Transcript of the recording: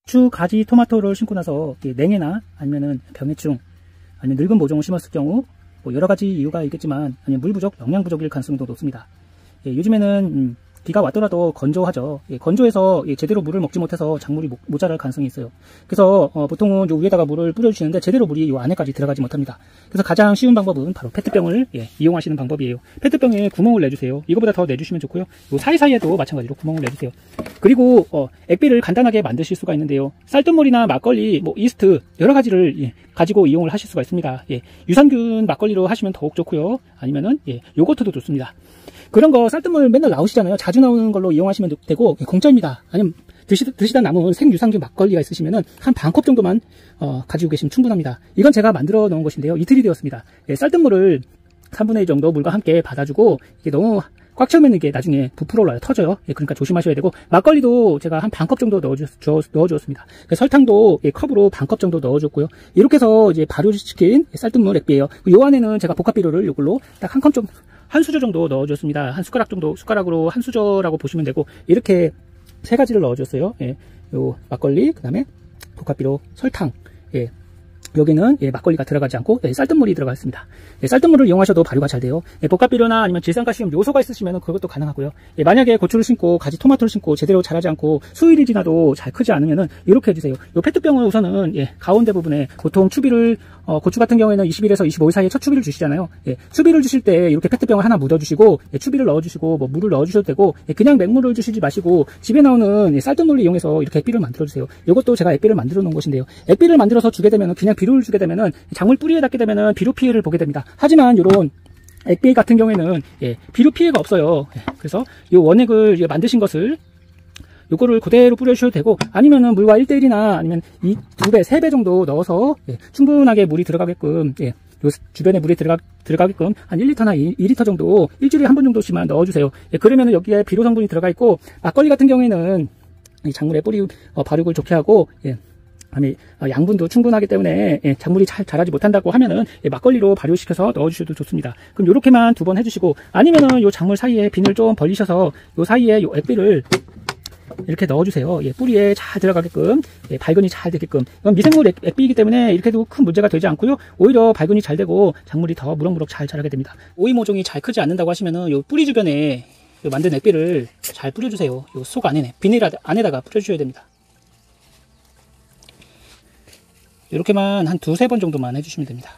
고추, 가지, 토마토를 심고 나서 냉해나 아니면은 병해충, 아니면 늙은 모종을 심었을 경우 뭐 여러 가지 이유가 있겠지만 아니면 물 부족, 영양 부족일 가능성이 더 높습니다. 요즘에는 비가 왔더라도 건조하죠. 건조해서 제대로 물을 먹지 못해서 작물이 모자랄 가능성이 있어요. 그래서 보통은 요 위에다가 물을 뿌려주시는데 제대로 물이 요 안에까지 들어가지 못합니다. 그래서 가장 쉬운 방법은 바로 페트병을 이용하시는 방법이에요. 페트병에 구멍을 내주세요. 이거보다 더 내주시면 좋고요. 요 사이사이에도 마찬가지로 구멍을 내주세요. 그리고 액비를 간단하게 만드실 수가 있는데요. 쌀뜨물이나 막걸리, 뭐 이스트 여러 가지를 가지고 이용을 하실 수가 있습니다. 유산균 막걸리로 하시면 더욱 좋고요. 아니면은 요거트도 좋습니다. 그런 거 쌀뜨물 맨날 나오시잖아요. 자주 나오는 걸로 이용하시면 되고 공짜입니다. 아니면 드시다 남은 생유산균 막걸리가 있으시면은 한 반 컵 정도만 가지고 계시면 충분합니다. 이건 제가 만들어 놓은 것인데요. 이틀이 되었습니다. 쌀뜨물을 3분의 1 정도 물과 함께 받아주고 이게 너무 꽉 채우면 이게 나중에 부풀어 올라요. 터져요. 그러니까 조심하셔야 되고, 막걸리도 제가 한 반 컵 정도 넣어주었습니다. 설탕도 컵으로 반 컵 정도 넣어줬고요. 이렇게 해서 이제 발효시킨 쌀뜨물 액비예요. 요 안에는 제가 복합비료를 이걸로 딱 한 컵 정도, 한 수저 정도 넣어줬습니다. 한 숟가락 정도, 숟가락으로 한 수저라고 보시면 되고, 이렇게 세 가지를 넣어줬어요. 요 막걸리, 그 다음에 복합비료, 설탕. 여기는 막걸리가 들어가지 않고 쌀뜨물이 들어가 있습니다. 쌀뜨물을 이용하셔도 발효가 잘 돼요. 복합비료나 아니면 질산가시움 요소가 있으시면 그것도 가능하고요. 만약에 고추를 심고 가지 토마토를 심고 제대로 자라지 않고 수일이 지나도 잘 크지 않으면은 이렇게 해주세요. 요 페트병을 우선은 가운데 부분에 보통 추비를 고추 같은 경우에는 20일에서 25일 사이에 첫 추비를 주시잖아요. 추비를 주실 때 이렇게 페트병을 하나 묻어주시고 추비를 넣어주시고 뭐 물을 넣어주셔도 되고 그냥 맹물을 주시지 마시고 집에 나오는 쌀뜨물을 이용해서 이렇게 액비를 만들어주세요. 이것도 제가 액비를 만들어 놓은 것인데요. 액비를 만들어서 주게 되면 그냥 비료를 주게 되면은 작물 뿌리에 닿게 되면은 비료 피해를 보게 됩니다. 하지만 이런 액비 같은 경우에는 비료 피해가 없어요. 그래서 이 원액을 만드신 것을 요거를 그대로 뿌려주셔도 되고, 아니면은 물과 1대1이나 아니면 2배, 3배 정도 넣어서 충분하게 물이 들어가게끔 요 주변에 물이 들어가게끔 한 1리터나 2리터 정도 일주일에 한 번 정도씩만 넣어주세요. 그러면은 여기에 비료 성분이 들어가 있고, 막걸리 같은 경우에는 이 작물의 뿌리 발육을 좋게 하고 양분도 충분하기 때문에 작물이 잘 자라지 못한다고 하면은 막걸리로 발효시켜서 넣어주셔도 좋습니다. 그럼 요렇게만 2번 해주시고, 아니면은 요 작물 사이에 비늘 좀 벌리셔서 요 사이에 요 액비를 이렇게 넣어주세요. 뿌리에 잘 들어가게끔, 발근이 잘 되게끔. 이건 미생물 액비이기 때문에 이렇게 해도 큰 문제가 되지 않고요. 오히려 발근이 잘 되고 작물이 더 무럭무럭 잘 자라게 됩니다. 오이 모종이 잘 크지 않는다고 하시면은 요 뿌리 주변에 요 만든 액비를 잘 뿌려주세요. 요 속 안에, 비닐 안에다가 뿌려주셔야 됩니다. 이렇게만 한 2-3번 정도만 해주시면 됩니다.